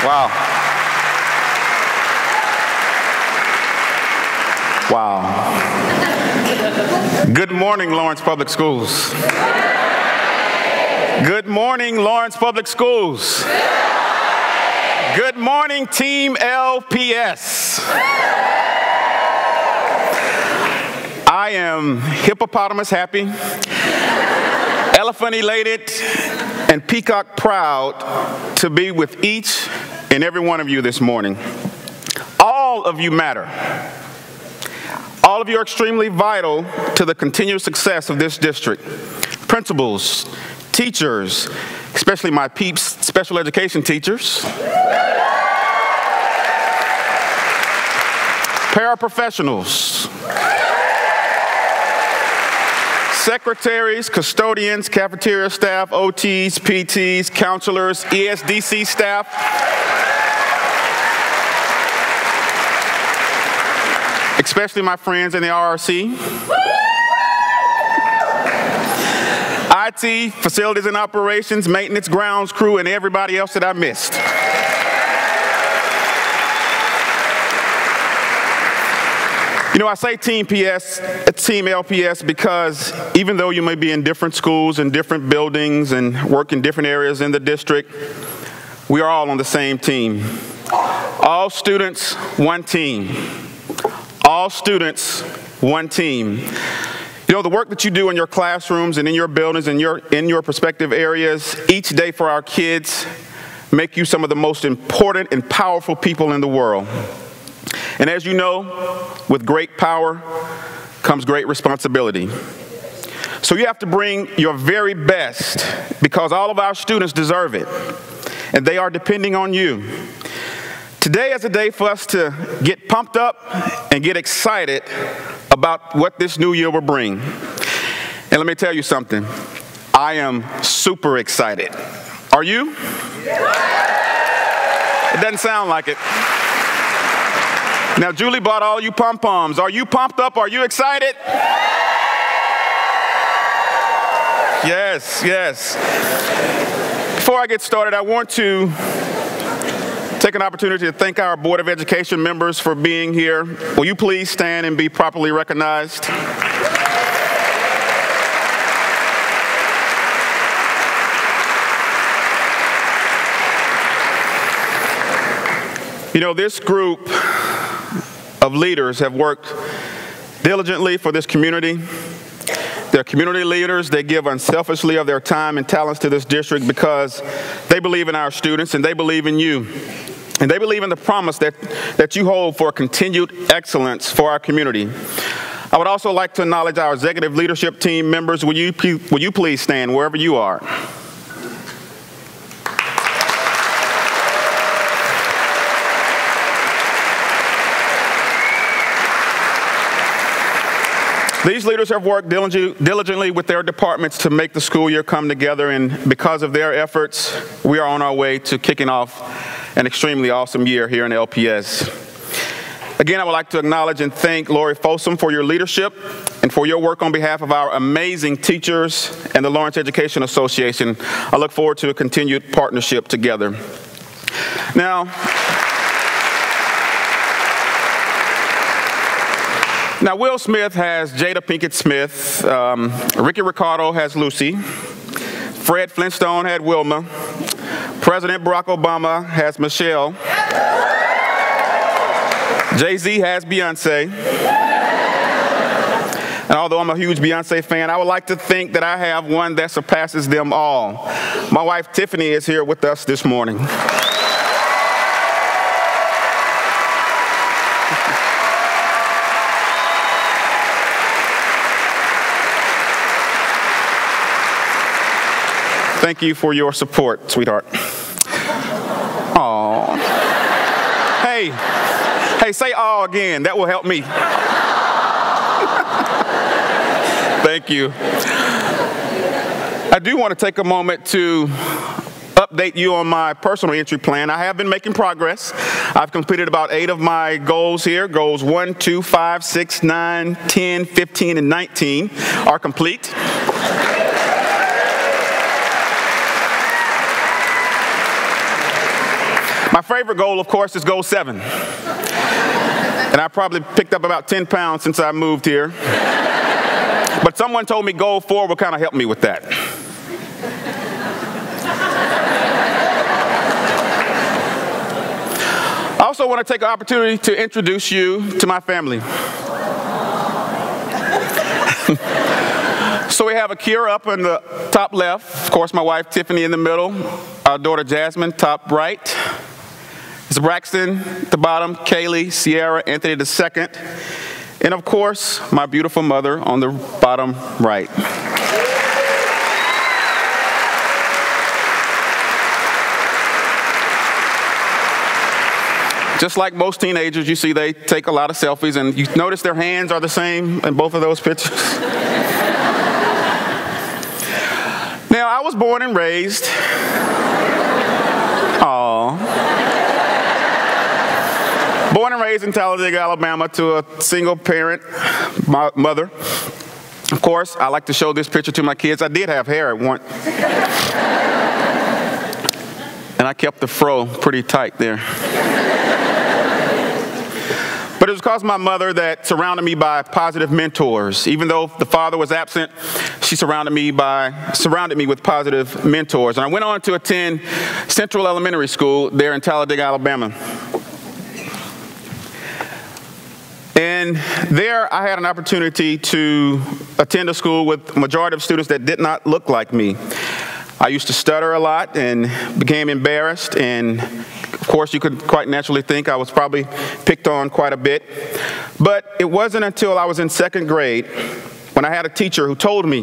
Wow. Wow. Good morning, Lawrence Public Schools. Good morning, Lawrence Public Schools. Good morning, Team LPS. I am hippopotamus happy, elephant elated, and peacock proud to be with each and every one of you this morning. All of you matter. All of you are extremely vital to the continued success of this district. Principals, teachers, especially my peeps, special education teachers, paraprofessionals, secretaries, custodians, cafeteria staff, OTs, PTs, counselors, ESDC staff, especially my friends in the RRC, IT, facilities and operations, maintenance, grounds crew, and everybody else that I missed. You know, I say Team LPS because even though you may be in different schools and different buildings and work in different areas in the district, we are all on the same team. All students, one team. All students, one team. You know, the work that you do in your classrooms and in your buildings and in your respective areas each day for our kids make you some of the most important and powerful people in the world. And as you know, with great power comes great responsibility. So you have to bring your very best because all of our students deserve it, and they are depending on you. Today is a day for us to get pumped up and get excited about what this new year will bring. And let me tell you something, I am super excited. Are you? It doesn't sound like it. Now, Julie bought all you pom-poms. Are you pumped up? Are you excited? Yes, yes. Before I get started, I want to take an opportunity to thank our Board of Education members for being here. Will you please stand and be properly recognized? You know, this group of leaders have worked diligently for this community. They're community leaders. They give unselfishly of their time and talents to this district because they believe in our students and they believe in you. And they believe in the promise that you hold for continued excellence for our community. I would also like to acknowledge our executive leadership team members. Will you please stand wherever you are? These leaders have worked diligently with their departments to make the school year come together, and because of their efforts, we are on our way to kicking off an extremely awesome year here in LPS. Again, I would like to acknowledge and thank Lori Folsom for your leadership and for your work on behalf of our amazing teachers and the Lawrence Education Association. I look forward to a continued partnership together. Now, Will Smith has Jada Pinkett Smith, Ricky Ricardo has Lucy, Fred Flintstone had Wilma, President Barack Obama has Michelle, Jay-Z has Beyonce, and although I'm a huge Beyonce fan, I would like to think that I have one that surpasses them all. My wife Tiffany is here with us this morning. Thank you for your support, sweetheart. Aw. Hey, say aw again. That will help me. Thank you. I do want to take a moment to update you on my personal entry plan. I have been making progress. I've completed about 8 of my goals here. Goals 1, 2, 5, 6, 9, 10, 15, and 19 are complete. My favorite goal, of course, is goal 7. And I probably picked up about 10 pounds since I moved here. But someone told me goal 4 will kind of help me with that. I also want to take an opportunity to introduce you to my family. So we have Akira up in the top left, of course my wife Tiffany in the middle, our daughter Jasmine top right. It's Braxton at the bottom, Kaylee, Sierra, Anthony the second, and of course my beautiful mother on the bottom right. Just like most teenagers, you see they take a lot of selfies, and you notice their hands are the same in both of those pictures. Now, I was born and raised. Born and raised in Talladega, Alabama, to a single parent mother. Of course, I like to show this picture to my kids. I did have hair at once. And I kept the fro pretty tight there. But it was because of my mother that surrounded me by positive mentors. Even though the father was absent, she surrounded me with positive mentors. And I went on to attend Central Elementary School there in Talladega, Alabama. And there I had an opportunity to attend a school with a majority of students that did not look like me. I used to stutter a lot and became embarrassed, and of course you could quite naturally think I was probably picked on quite a bit. But it wasn't until I was in 2nd grade when I had a teacher who told me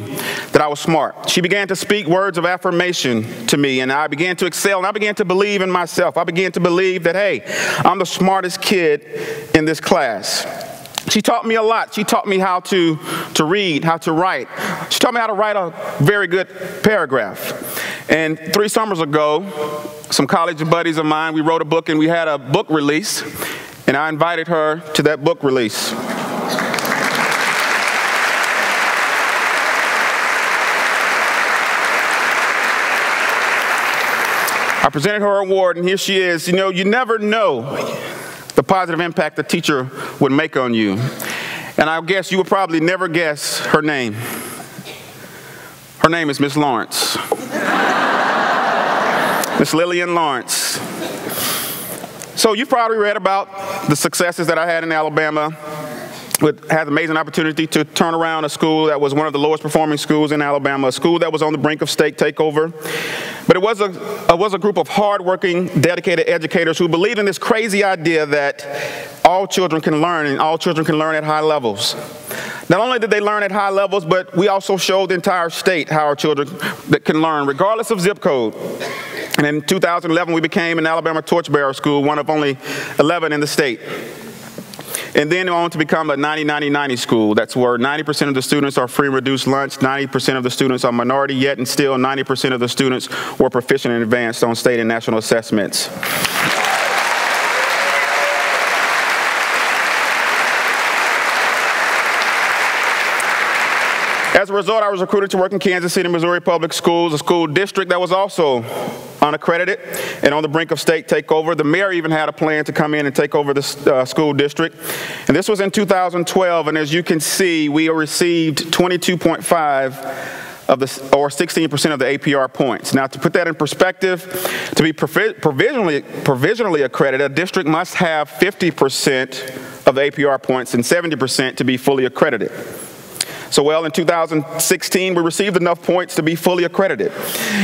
that I was smart. She began to speak words of affirmation to me, and I began to excel, and I began to believe in myself. I began to believe that, hey, I'm the smartest kid in this class. She taught me a lot. She taught me how to read, how to write. She taught me how to write a very good paragraph. And 3 summers ago, some college buddies of mine, we wrote a book and we had a book release, and I invited her to that book release. I presented her an award, and here she is. You know, you never know the positive impact a teacher would make on you. And I guess you would probably never guess her name. Her name is Miss Lawrence. Miss Lillian Lawrence. So you've probably read about the successes that I had in Alabama. Had the amazing opportunity to turn around a school that was one of the lowest performing schools in Alabama, a school that was on the brink of state takeover. But it was a group of hardworking, dedicated educators who believed in this crazy idea that all children can learn, and all children can learn at high levels. Not only did they learn at high levels, but we also showed the entire state how our children can learn, regardless of zip code. And in 2011, we became an Alabama torchbearer school, one of only 11 in the state. And then on to become a 90-90-90 school. That's where 90% of the students are free and reduced lunch, 90% of the students are minority, yet and still 90% of the students were proficient and advanced on state and national assessments. As a result, I was recruited to work in Kansas City, Missouri Public Schools, a school district that was also unaccredited and on the brink of state takeover. The mayor even had a plan to come in and take over the school district. And this was in 2012, and as you can see, we received 22.5 or 16% of the APR points. Now, to put that in perspective, to be provisionally accredited, a district must have 50% of the APR points and 70% to be fully accredited. So, well, in 2016, we received enough points to be fully accredited.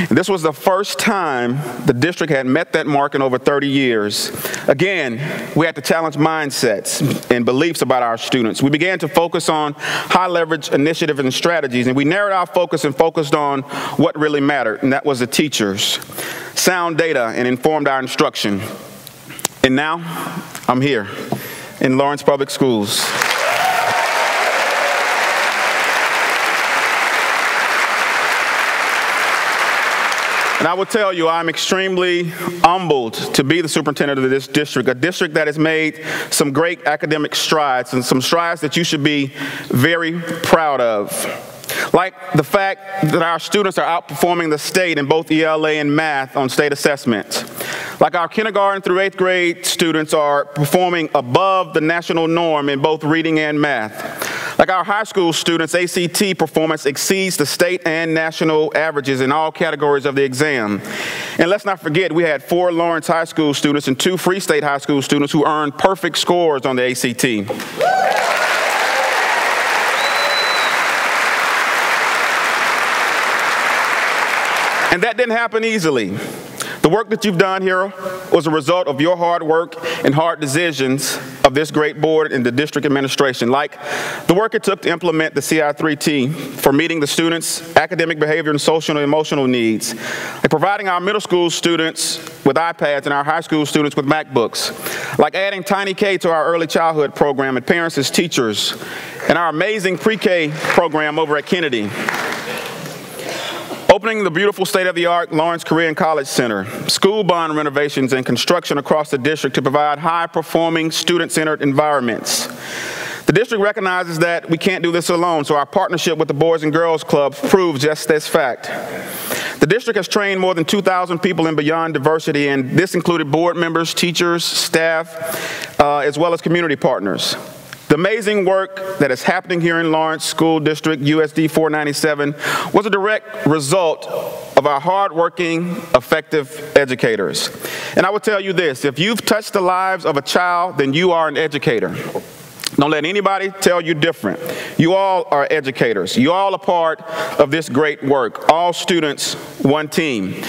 And this was the first time the district had met that mark in over 30 years. Again, we had to challenge mindsets and beliefs about our students. We began to focus on high-leverage initiatives and strategies, and we narrowed our focus and focused on what really mattered, and that was the teachers. Sound data and informed our instruction. And now, I'm here in Lawrence Public Schools. And I will tell you, I'm extremely humbled to be the superintendent of this district, a district that has made some great academic strides and some strides that you should be very proud of. Like the fact that our students are outperforming the state in both ELA and math on state assessments. Like our kindergarten through 8th grade students are performing above the national norm in both reading and math. Like our high school students' ACT performance exceeds the state and national averages in all categories of the exam. And let's not forget, we had 4 Lawrence High School students and 2 Free State High School students who earned perfect scores on the ACT. And that didn't happen easily. The work that you've done here was a result of your hard work and hard decisions of this great board and the district administration, like the work it took to implement the CI3T for meeting the students' academic, behavior, and social and emotional needs, like providing our middle school students with iPads and our high school students with MacBooks, like adding Tiny K to our early childhood program and parents as teachers, and our amazing pre-K program over at Kennedy. Opening the beautiful state-of-the-art Lawrence Career and College Center, school bond renovations and construction across the district to provide high-performing, student-centered environments. The district recognizes that we can't do this alone, so our partnership with the Boys and Girls Club proves just this fact. The district has trained more than 2,000 people in Beyond Diversity, and this included board members, teachers, staff, as well as community partners. The amazing work that is happening here in Lawrence School District USD 497 was a direct result of our hardworking, effective educators. And I will tell you this, if you've touched the lives of a child, then you are an educator. Don't let anybody tell you different. You all are educators. You all are part of this great work. All students, one team.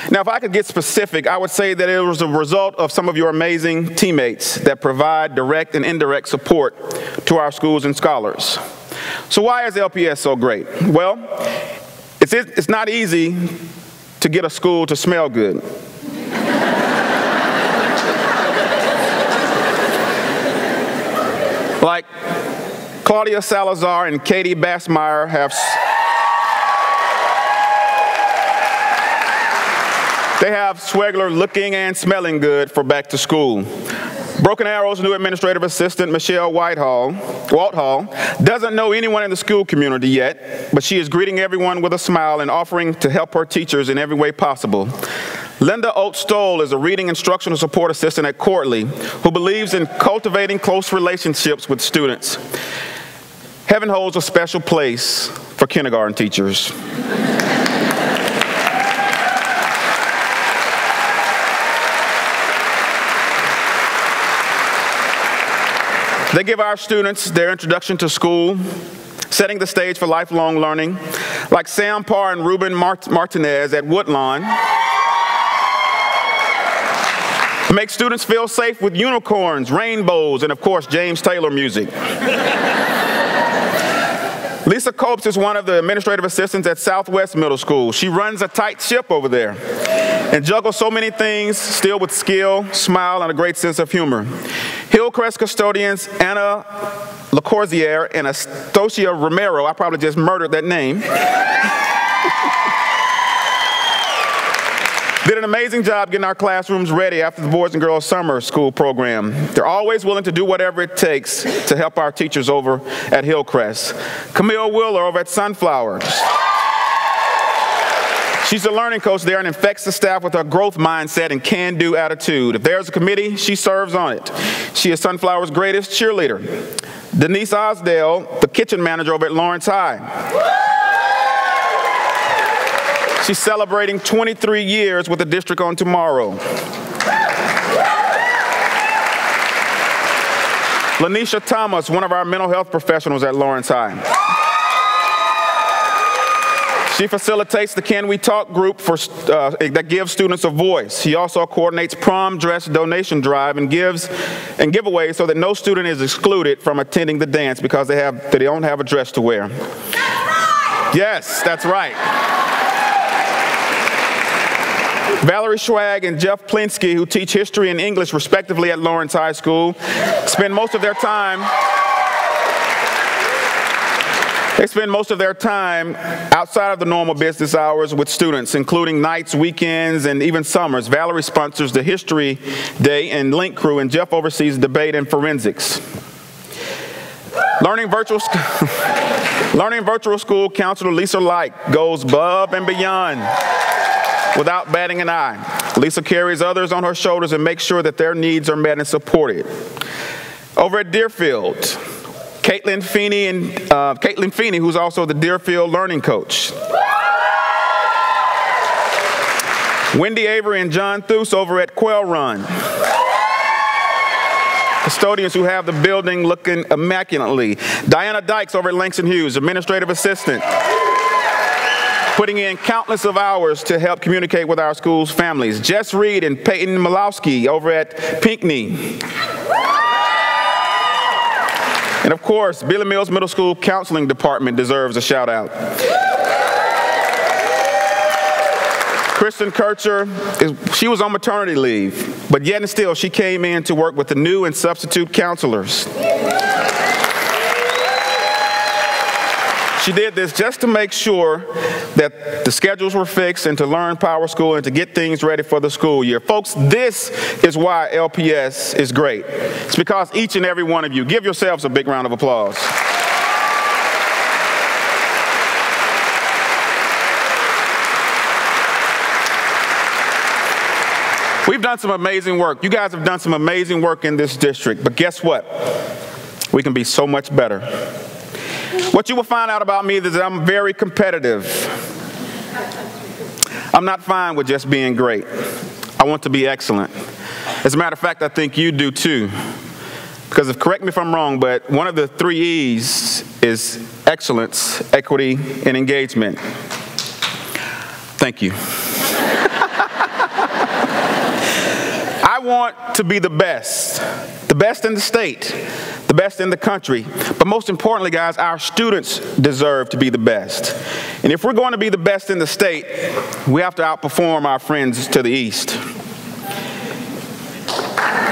Now, if I could get specific, I would say that it was a result of some of your amazing teammates that provide direct and indirect support to our schools and scholars. So why is LPS so great? Well, it's not easy to get a school to smell good. Like Claudia Salazar and Katie Bassmeyer have Swegler looking and smelling good for back to school. Broken Arrow's new administrative assistant, Michelle Walthall, doesn't know anyone in the school community yet, but she is greeting everyone with a smile and offering to help her teachers in every way possible. Linda Oates-Stoll is a reading instructional support assistant at Courtly who believes in cultivating close relationships with students. Heaven holds a special place for kindergarten teachers. They give our students their introduction to school, setting the stage for lifelong learning, like Sam Parr and Ruben Martinez at Woodlawn. Make students feel safe with unicorns, rainbows, and of course, James Taylor music. Lisa Copes is one of the administrative assistants at Southwest Middle School. She runs a tight ship over there and juggles so many things, still with skill, smile, and a great sense of humor. Hillcrest custodians Anna LaCourziere and Astocia Romero, I probably just murdered that name, did an amazing job getting our classrooms ready after the Boys and Girls Summer School program. They're always willing to do whatever it takes to help our teachers over at Hillcrest. Camille Wheeler over at Sunflowers. She's a learning coach there and infects the staff with her growth mindset and can-do attitude. If there's a committee, she serves on it. She is Sunflower's greatest cheerleader. Denise Osdale, the kitchen manager over at Lawrence High. She's celebrating 23 years with the district on tomorrow. Lanisha Thomas, one of our mental health professionals at Lawrence High. She facilitates the Can We Talk group that gives students a voice. She also coordinates prom dress donation drive and giveaways so that no student is excluded from attending the dance because they don't have a dress to wear. That's right. Yes, that's right. Valerie Schwag and Jeff Plinsky, who teach history and English respectively at Lawrence High School, spend most of their time They spend most of their time outside of the normal business hours with students, including nights, weekends, and even summers. Valerie sponsors the History Day and Link Crew, and Jeff oversees debate and forensics. Learning virtual school counselor Lisa Light goes above and beyond without batting an eye. Lisa carries others on her shoulders and makes sure that their needs are met and supported. Over at Deerfield, Caitlin Feeney, who's also the Deerfield learning coach. Wendy Avery and John Thus over at Quail Run. Custodians who have the building looking immaculately. Diana Dykes over at Langston Hughes, administrative assistant, putting in countless of hours to help communicate with our school's families. Jess Reed and Peyton Malowski over at Pinckney. And of course, Billy Mills Middle School Counseling Department deserves a shout out. Kristen Kircher, she was on maternity leave, but yet and still she came in to work with the new and substitute counselors. She did this just to make sure that the schedules were fixed and to learn Power School and to get things ready for the school year. Folks, this is why LPS is great. It's because each and every one of you, give yourselves a big round of applause. We've done some amazing work. You guys have done some amazing work in this district, but guess what? We can be so much better. What you will find out about me is that I'm very competitive. I'm not fine with just being great. I want to be excellent. As a matter of fact, I think you do too. Because correct me if I'm wrong, but one of the 3 E's is excellence, equity, and engagement. Thank you. I want to be the best in the state, the best in the country. But most importantly, guys, our students deserve to be the best. And if we're going to be the best in the state, we have to outperform our friends to the east.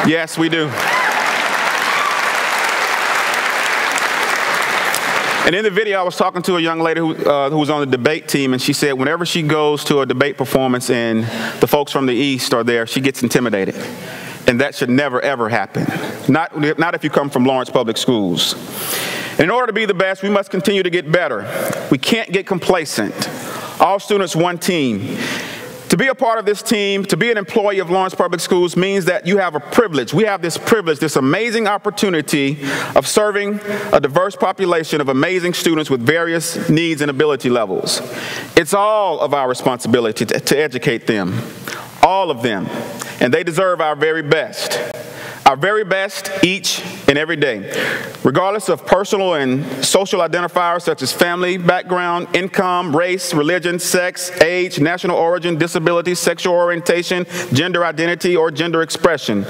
Yes, we do. And in the video, I was talking to a young lady who was on the debate team, and she said whenever she goes to a debate performance and the folks from the East are there, she gets intimidated. And that should never, ever happen. Not if you come from Lawrence Public Schools. In order to be the best, we must continue to get better. We can't get complacent. All students, one team. To be a part of this team, to be an employee of Lawrence Public Schools means that you have a privilege. We have this privilege, this amazing opportunity of serving a diverse population of amazing students with various needs and ability levels. It's all of our responsibility to educate them, all of them, and they deserve our very best each and every day, regardless of personal and social identifiers such as family, background, income, race, religion, sex, age, national origin, disability, sexual orientation, gender identity, or gender expression.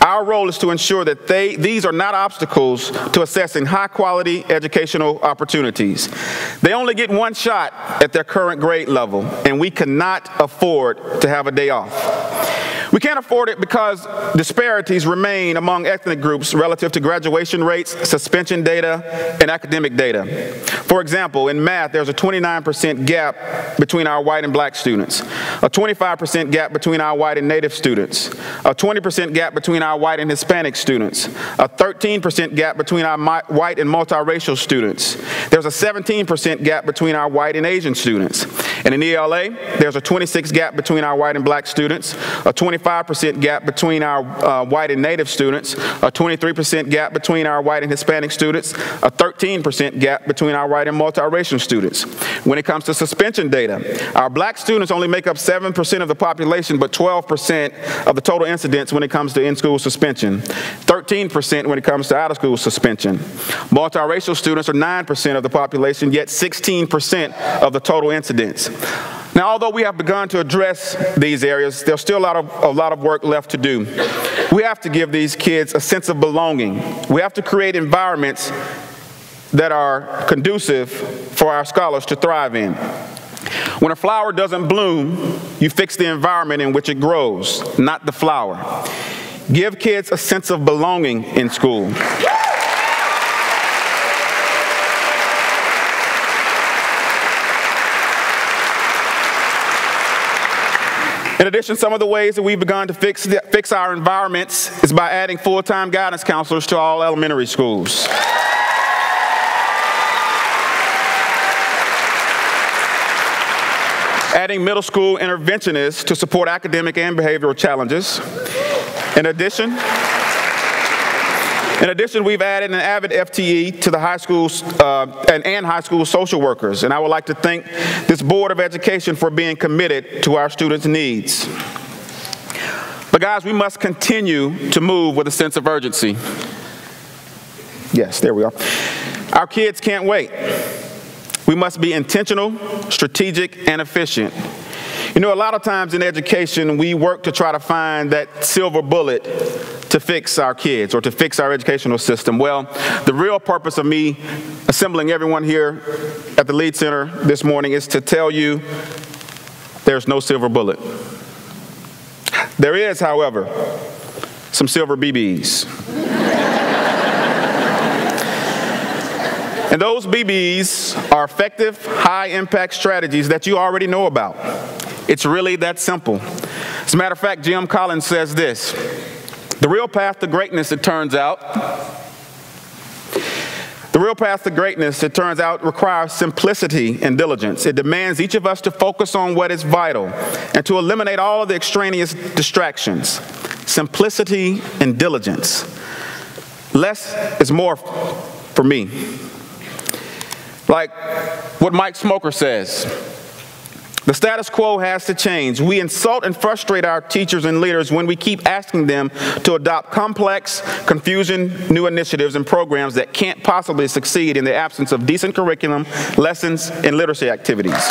Our role is to ensure that these are not obstacles to accessing high-quality educational opportunities. They only get one shot at their current grade level, and we cannot afford to have a day off. We can't afford it because disparities remain among ethnic groups relative to graduation rates, suspension data, and academic data. For example, in math, there's a 29% gap between our white and black students, a 25% gap between our white and native students, a 20% gap between our white and Hispanic students, a 13% gap between our white and multiracial students. There's a 17% gap between our white and Asian students. And in ELA, there's a 26% gap between our white and black students, a 25% gap between our white and native students, a 23% gap between our white and Hispanic students, a 13% gap between our white and multiracial students. When it comes to suspension data, our black students only make up 7% of the population, but 12% of the total incidents when it comes to in-school suspension, 13% when it comes to out-of-school suspension. Multiracial students are 9% of the population, yet 16% of the total incidents. Now, although we have begun to address these areas, there's still a lot of work left to do. We have to give these kids a sense of belonging. We have to create environments that are conducive for our scholars to thrive in. When a flower doesn't bloom, you fix the environment in which it grows, not the flower. Give kids a sense of belonging in school. In addition, some of the ways that we've begun to fix our environments is by adding full-time guidance counselors to all elementary schools. Adding middle school interventionists to support academic and behavioral challenges. In addition, we've added an avid FTE to the high schools and high school social workers, and I would like to thank this Board of Education for being committed to our students' needs. But guys, we must continue to move with a sense of urgency. Yes, there we are. Our kids can't wait. We must be intentional, strategic, and efficient. You know, a lot of times in education, we work to try to find that silver bullet to fix our kids or to fix our educational system. Well, the real purpose of me assembling everyone here at the Lead Center this morning is to tell you there's no silver bullet. There is, however, some silver BBs. And those BBs are effective, high-impact strategies that you already know about. It's really that simple. As a matter of fact, Jim Collins says this: the real path to greatness, it turns out, requires simplicity and diligence. It demands each of us to focus on what is vital and to eliminate all of the extraneous distractions. Simplicity and diligence. Less is more for me. Like what Mike Smoker says, the status quo has to change. We insult and frustrate our teachers and leaders when we keep asking them to adopt complex, confusing new initiatives and programs that can't possibly succeed in the absence of decent curriculum, lessons, and literacy activities.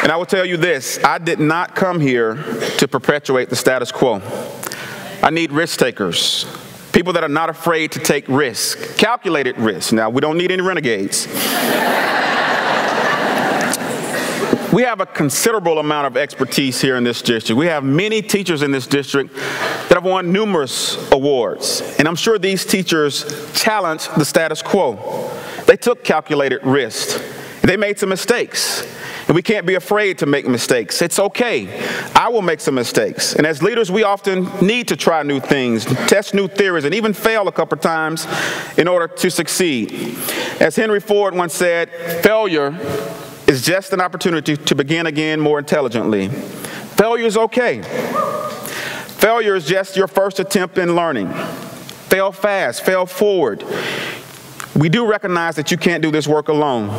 And I will tell you this, I did not come here to perpetuate the status quo. I need risk takers, people that are not afraid to take risk, calculated risk. Now, we don't need any renegades. We have a considerable amount of expertise here in this district. We have many teachers in this district that have won numerous awards. And I'm sure these teachers challenged the status quo. They took calculated risk. They made some mistakes. And we can't be afraid to make mistakes. It's okay. I will make some mistakes. And as leaders, we often need to try new things, test new theories, and even fail a couple times in order to succeed. As Henry Ford once said, failure is just an opportunity to begin again more intelligently. Failure is okay. Failure is just your first attempt in learning. Fail fast, fail forward. We do recognize that you can't do this work alone.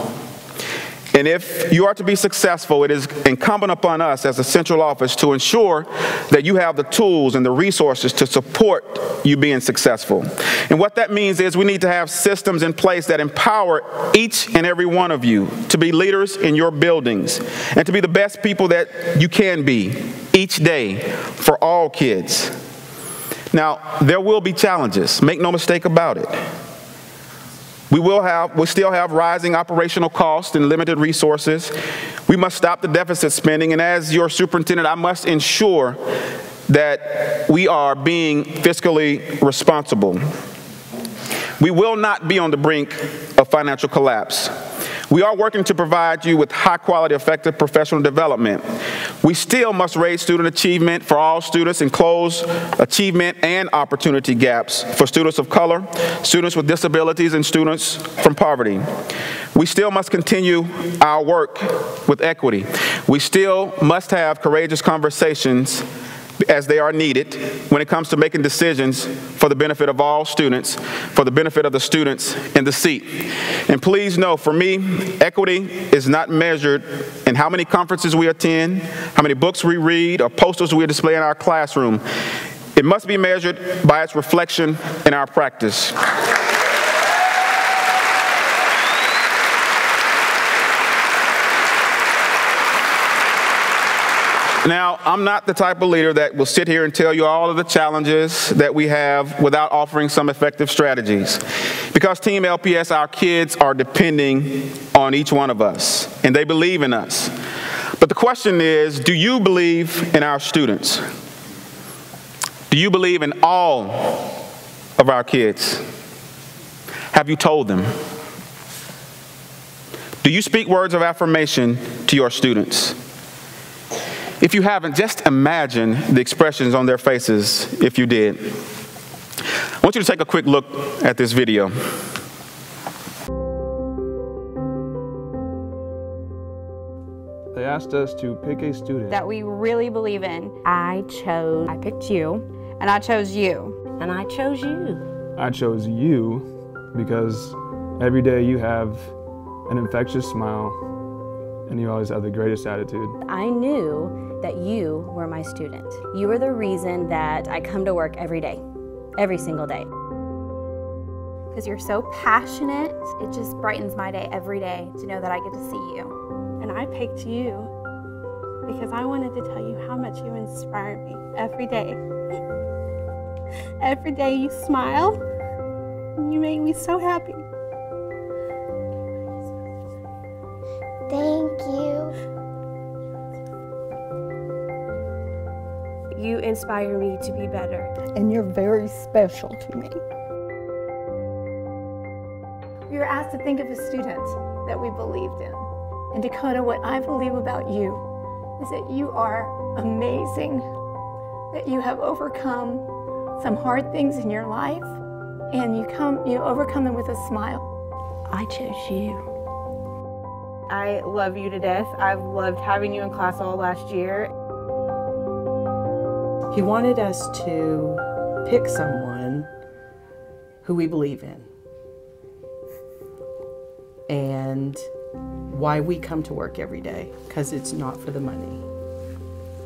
And if you are to be successful, it is incumbent upon us as a central office to ensure that you have the tools and the resources to support you being successful. And what that means is we need to have systems in place that empower each and every one of you to be leaders in your buildings and to be the best people that you can be each day for all kids. Now, there will be challenges. Make no mistake about it. We still have rising operational costs and limited resources. We must stop the deficit spending, and as your superintendent, I must ensure that we are being fiscally responsible. We will not be on the brink of financial collapse. We are working to provide you with high-quality, effective professional development. We still must raise student achievement for all students and close achievement and opportunity gaps for students of color, students with disabilities, and students from poverty. We still must continue our work with equity. We still must have courageous conversations as they are needed when it comes to making decisions for the benefit of all students, for the benefit of the students in the seat. And please know, for me, equity is not measured in how many conferences we attend, how many books we read, or posters we display in our classroom. It must be measured by its reflection in our practice. Now, I'm not the type of leader that will sit here and tell you all of the challenges that we have without offering some effective strategies. Because Team LPS, our kids are depending on each one of us, and they believe in us. But the question is, do you believe in our students? Do you believe in all of our kids? Have you told them? Do you speak words of affirmation to your students? If you haven't, just imagine the expressions on their faces if you did. I want you to take a quick look at this video. They asked us to pick a student that we really believe in. I picked you, and I chose you. And I chose you. I chose you because every day you have an infectious smile and you always have the greatest attitude. I knew that you were my student. You were the reason that I come to work every day, every single day. Because you're so passionate, it just brightens my day every day to know that I get to see you. And I picked you because I wanted to tell you how much you inspire me every day. Every day you smile, and you make me so happy. Thank you. You inspire me to be better. And you're very special to me. We were asked to think of a student that we believed in. And Dakota, what I believe about you is that you are amazing, that you have overcome some hard things in your life, and you overcome them with a smile. I chose you. I love you to death. I've loved having you in class all last year. He wanted us to pick someone who we believe in and why we come to work every day, because it's not for the money.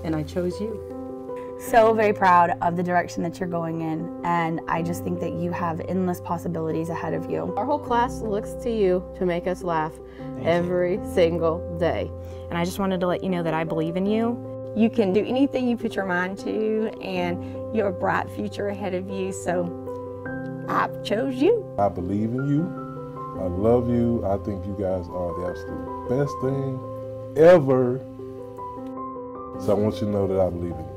And I chose you. So very proud of the direction that you're going in, and I just think that you have endless possibilities ahead of you. Our whole class looks to you to make us laugh every single day. And I just wanted to let you know that I believe in you. You can do anything you put your mind to, and you have a bright future ahead of you, so I chose you. I believe in you. I love you. I think you guys are the absolute best thing ever. So I want you to know that I believe in you.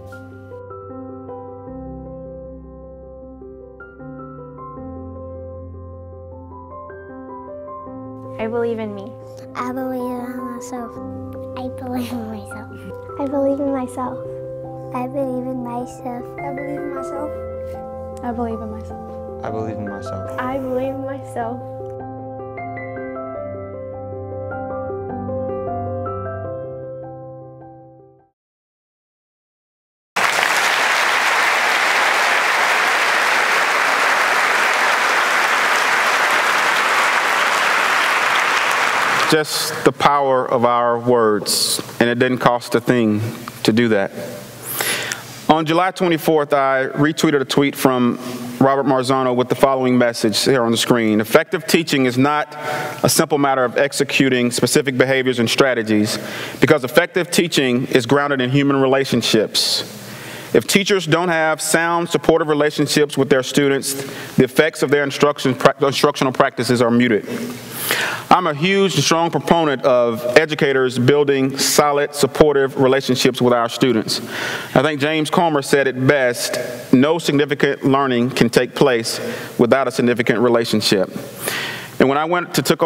I believe in me. I believe in myself. I believe in myself. I believe in myself. I believe in myself. I believe in myself. I believe in myself. I believe in myself. I believe in myself. Just the power of our words, and it didn't cost a thing to do that. On July 24th, I retweeted a tweet from Robert Marzano with the following message here on the screen. Effective teaching is not a simple matter of executing specific behaviors and strategies, because effective teaching is grounded in human relationships. If teachers don't have sound, supportive relationships with their students, the effects of their instructional practices are muted. I'm a huge and strong proponent of educators building solid, supportive relationships with our students. I think James Comer said it best: no significant learning can take place without a significant relationship. And when I went to take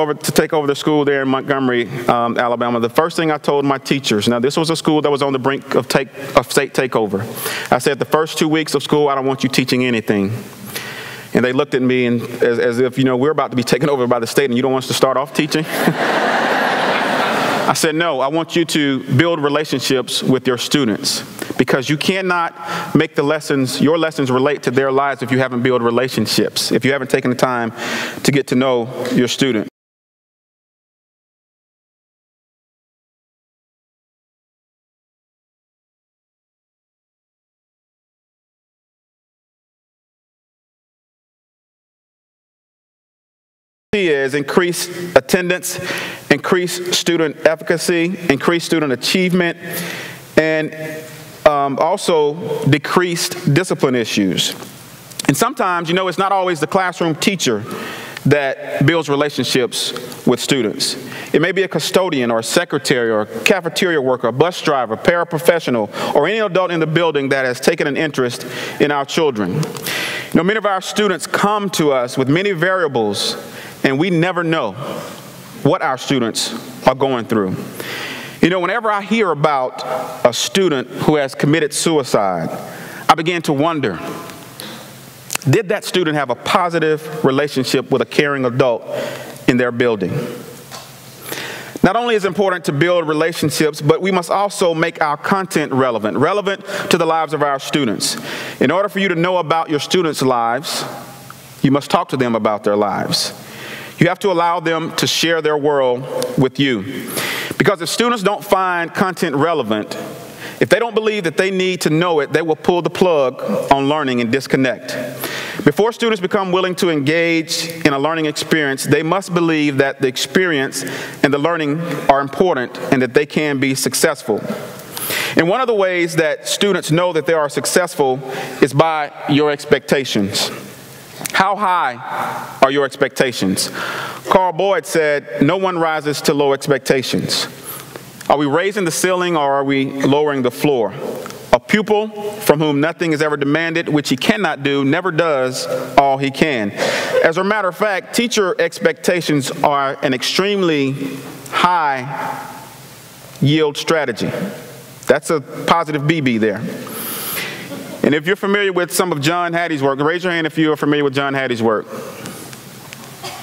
over the school there in Montgomery, Alabama, the first thing I told my teachers, now this was a school that was on the brink of state takeover. I said, the first 2 weeks of school, I don't want you teaching anything. And they looked at me and as if, we're about to be taken over by the state and you don't want us to start off teaching? I said, no, I want you to build relationships with your students, because you cannot make your lessons relate to their lives if you haven't built relationships, if you haven't taken the time to get to know your student. Is increased attendance, increased student efficacy, increased student achievement, and also decreased discipline issues. And sometimes, it's not always the classroom teacher that builds relationships with students. It may be a custodian or a secretary or a cafeteria worker, a bus driver, paraprofessional, or any adult in the building that has taken an interest in our children. You know, many of our students come to us with many variables, and we never know what our students are going through. You know, whenever I hear about a student who has committed suicide, I begin to wonder, did that student have a positive relationship with a caring adult in their building? Not only is it important to build relationships, but we must also make our content relevant to the lives of our students. In order for you to know about your students' lives, you must talk to them about their lives. You have to allow them to share their world with you. Because if students don't find content relevant, if they don't believe that they need to know it, they will pull the plug on learning and disconnect. Before students become willing to engage in a learning experience, they must believe that the experience and the learning are important and that they can be successful. And one of the ways that students know that they are successful is by your expectations. How high are your expectations? Carl Boyd said, "No one rises to low expectations." Are we raising the ceiling or are we lowering the floor? A pupil from whom nothing is ever demanded, which he cannot do, never does all he can. As a matter of fact, teacher expectations are an extremely high yield strategy. That's a positive BB there. And if you're familiar with some of John Hattie's work, raise your hand if you're familiar with John Hattie's work.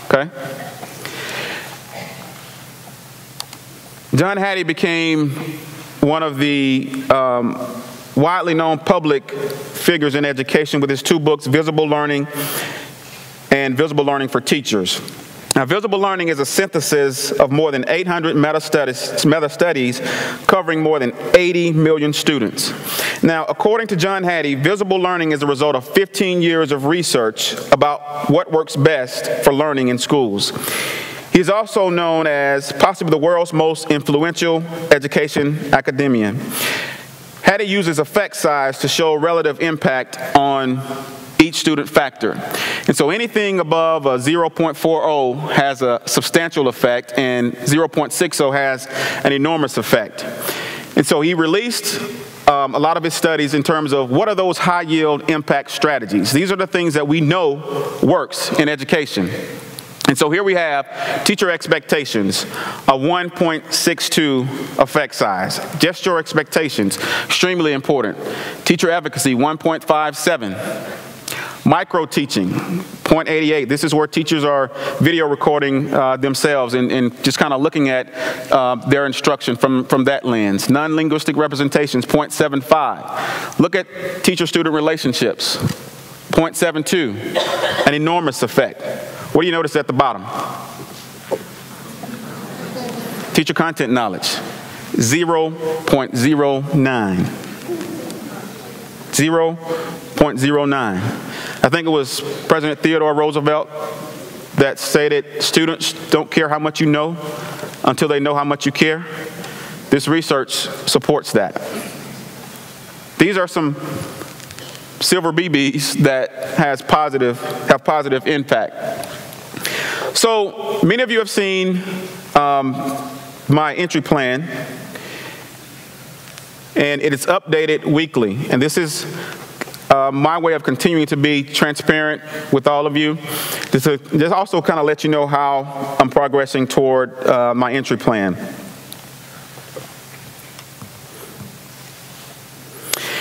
Okay? John Hattie became one of the widely known public figures in education with his two books, Visible Learning and Visible Learning for Teachers. Now, visible learning is a synthesis of more than 800 meta-studies covering more than 80 million students. Now, according to John Hattie, visible learning is the result of 15 years of research about what works best for learning in schools. He's also known as possibly the world's most influential education academician. Hattie uses effect size to show relative impact on each student factor. And so anything above a 0.40 has a substantial effect, and 0.60 has an enormous effect. And so he released a lot of his studies in terms of what are those high yield impact strategies. These are the things that we know works in education. And so here we have teacher expectations, a 1.62 effect size. Just your expectations, extremely important. Teacher advocacy, 1.57. Micro teaching, 0.88. This is where teachers are video recording themselves and just kind of looking at their instruction from that lens. Non-linguistic representations, 0.75. Look at teacher-student relationships, 0.72. An enormous effect. What do you notice at the bottom? Teacher content knowledge, 0.09. 0.09. I think it was President Theodore Roosevelt that stated, students don't care how much you know until they know how much you care. This research supports that. These are some silver BBs that have positive impact. So many of you have seen my entry plan, and it is updated weekly. And this is my way of continuing to be transparent with all of you. Just also kind of let you know how I'm progressing toward my entry plan.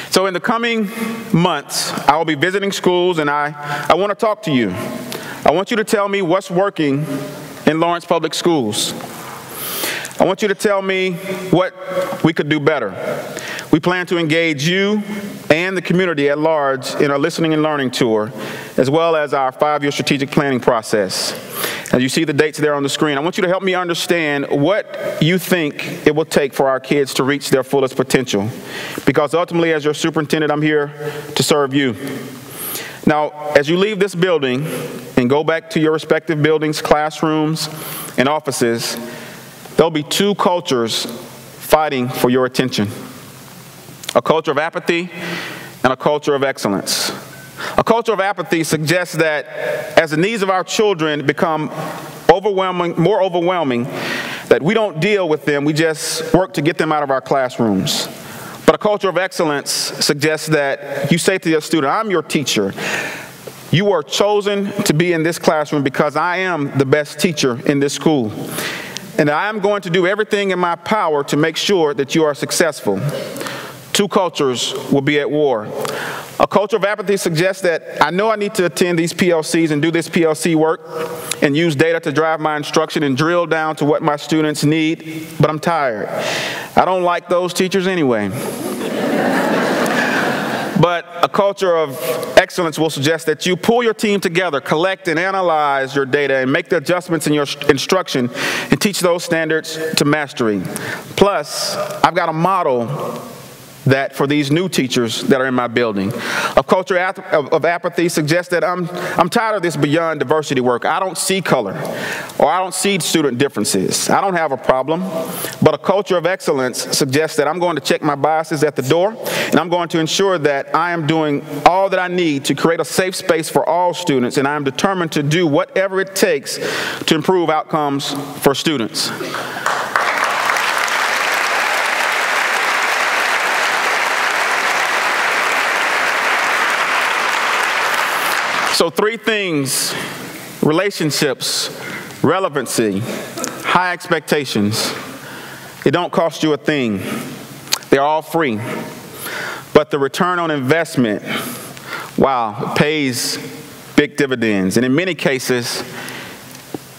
So in the coming months, I will be visiting schools, and I want to talk to you. I want you to tell me what's working in Lawrence Public Schools. I want you to tell me what we could do better. We plan to engage you and the community at large in our listening and learning tour, as well as our 5-year strategic planning process. As you see the dates there on the screen, I want you to help me understand what you think it will take for our kids to reach their fullest potential. Because ultimately, as your superintendent, I'm here to serve you. Now, as you leave this building and go back to your respective buildings, classrooms, and offices, there'll be two cultures fighting for your attention. A culture of apathy and a culture of excellence. A culture of apathy suggests that as the needs of our children become more overwhelming, that we don't deal with them, we just work to get them out of our classrooms. But a culture of excellence suggests that you say to your student, I'm your teacher. You are chosen to be in this classroom because I am the best teacher in this school. And I am going to do everything in my power to make sure that you are successful. Two cultures will be at war. A culture of apathy suggests that I know I need to attend these PLCs and do this PLC work and use data to drive my instruction and drill down to what my students need, but I'm tired. I don't like those teachers anyway. But a culture of excellence will suggest that you pull your team together, collect and analyze your data, and make the adjustments in your instruction and teach those standards to mastery. Plus, I've got a model that for these new teachers that are in my building. A culture of apathy suggests that I'm tired of this beyond diversity work. I don't see color, or I don't see student differences. I don't have a problem. But a culture of excellence suggests that I'm going to check my biases at the door, and I'm going to ensure that I am doing all that I need to create a safe space for all students, and I am determined to do whatever it takes to improve outcomes for students. So 3 things: relationships, relevancy, high expectations. It don't cost you a thing. They're all free. But the return on investment, wow, it pays big dividends. And in many cases,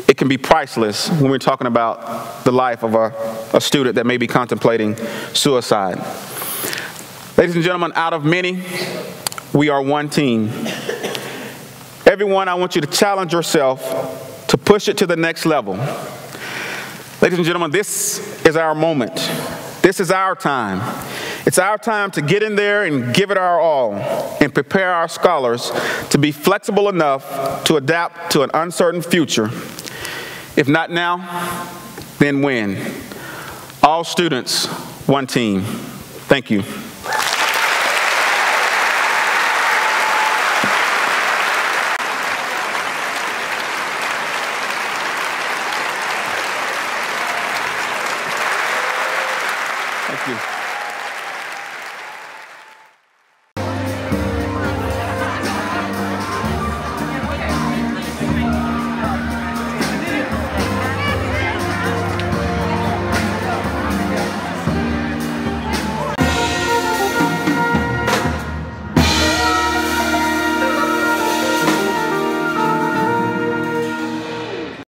it can be priceless when we're talking about the life of a student that may be contemplating suicide. Ladies and gentlemen, out of many, we are one team. Everyone, I want you to challenge yourself to push it to the next level. Ladies and gentlemen, this is our moment. This is our time. It's our time to get in there and give it our all and prepare our scholars to be flexible enough to adapt to an uncertain future. If not now, then when? All students, one team. Thank you. Thank you.